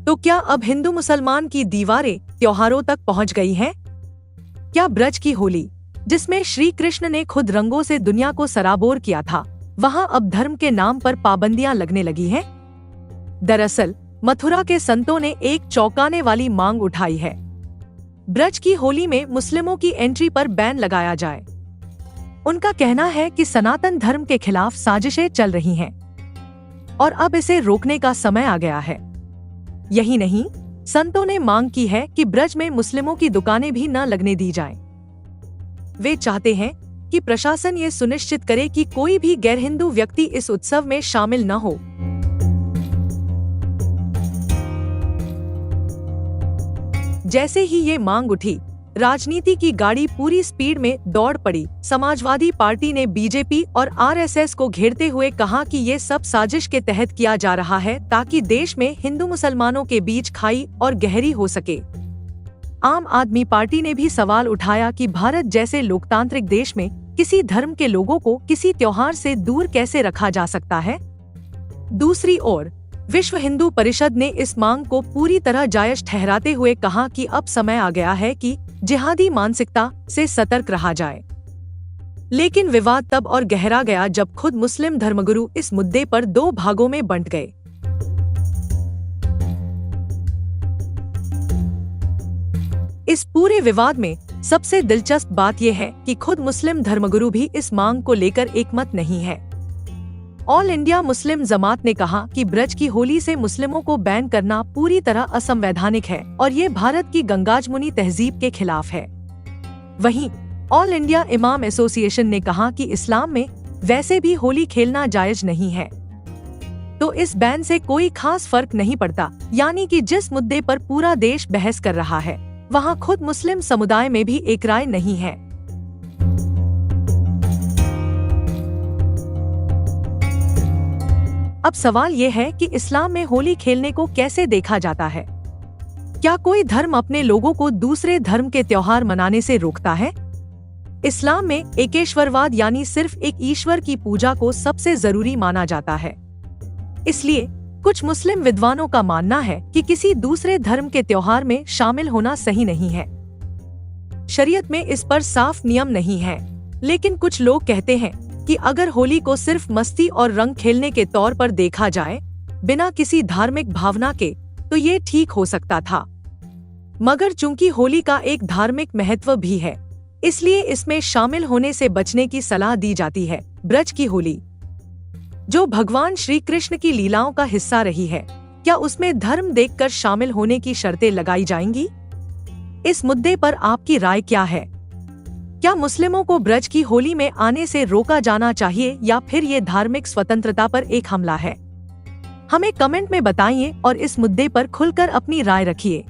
तो क्या अब हिंदू मुसलमान की दीवारें त्योहारों तक पहुंच गई हैं? क्या ब्रज की होली, जिसमें श्री कृष्ण ने खुद रंगों से दुनिया को सराबोर किया था, वहां अब धर्म के नाम पर पाबंदियां लगने लगी हैं? दरअसल मथुरा के संतों ने एक चौंकाने वाली मांग उठाई है। ब्रज की होली में मुस्लिमों की एंट्री पर बैन लगाया जाए। उनका कहना है कि सनातन धर्म के खिलाफ साजिशें चल रही हैं और अब इसे रोकने का समय आ गया है। यही नहीं, संतों ने मांग की है कि ब्रज में मुस्लिमों की दुकानें भी न लगने दी जाएं। वे चाहते हैं कि प्रशासन ये सुनिश्चित करे कि कोई भी गैर हिंदू व्यक्ति इस उत्सव में शामिल न हो। जैसे ही ये मांग उठी, राजनीति की गाड़ी पूरी स्पीड में दौड़ पड़ी। समाजवादी पार्टी ने बीजेपी और आरएसएस को घेरते हुए कहा कि ये सब साजिश के तहत किया जा रहा है ताकि देश में हिंदू मुसलमानों के बीच खाई और गहरी हो सके। आम आदमी पार्टी ने भी सवाल उठाया कि भारत जैसे लोकतांत्रिक देश में किसी धर्म के लोगों को किसी त्योहार से दूर कैसे रखा जा सकता है। दूसरी ओर विश्व हिंदू परिषद ने इस मांग को पूरी तरह जायज ठहराते हुए कहा कि अब समय आ गया है कि जिहादी मानसिकता से सतर्क रहा जाए। लेकिन विवाद तब और गहरा गया जब खुद मुस्लिम धर्मगुरु इस मुद्दे पर दो भागों में बंट गए। इस पूरे विवाद में सबसे दिलचस्प बात यह है कि खुद मुस्लिम धर्मगुरु भी इस मांग को लेकर एकमत नहीं है। ऑल इंडिया मुस्लिम जमात ने कहा कि ब्रज की होली से मुस्लिमों को बैन करना पूरी तरह असंवैधानिक है और ये भारत की गंगाजमुनी तहजीब के खिलाफ है। वहीं ऑल इंडिया इमाम एसोसिएशन ने कहा कि इस्लाम में वैसे भी होली खेलना जायज नहीं है, तो इस बैन से कोई खास फर्क नहीं पड़ता। यानी कि जिस मुद्दे पर पूरा देश बहस कर रहा है, वहाँ खुद मुस्लिम समुदाय में भी एक राय नहीं है। अब सवाल ये है कि इस्लाम में होली खेलने को कैसे देखा जाता है? क्या कोई धर्म अपने लोगों को दूसरे धर्म के त्योहार मनाने से रोकता है? इस्लाम में एकेश्वरवाद यानी सिर्फ एक ईश्वर की पूजा को सबसे जरूरी माना जाता है। इसलिए कुछ मुस्लिम विद्वानों का मानना है कि किसी दूसरे धर्म के त्योहार में शामिल होना सही नहीं है। शरीयत में इस पर साफ नियम नहीं है, लेकिन कुछ लोग कहते हैं कि अगर होली को सिर्फ मस्ती और रंग खेलने के तौर पर देखा जाए, बिना किसी धार्मिक भावना के, तो ये ठीक हो सकता था। मगर चूंकि होली का एक धार्मिक महत्व भी है, इसलिए इसमें शामिल होने से बचने की सलाह दी जाती है। ब्रज की होली, जो भगवान श्री कृष्ण की लीलाओं का हिस्सा रही है, क्या उसमें धर्म देखकर शामिल होने की शर्तें लगाई जाएंगी? इस मुद्दे पर आपकी राय क्या है? क्या मुस्लिमों को ब्रज की होली में आने से रोका जाना चाहिए या फिर ये धार्मिक स्वतंत्रता पर एक हमला है? हमें कमेंट में बताइए और इस मुद्दे पर खुलकर अपनी राय रखिए।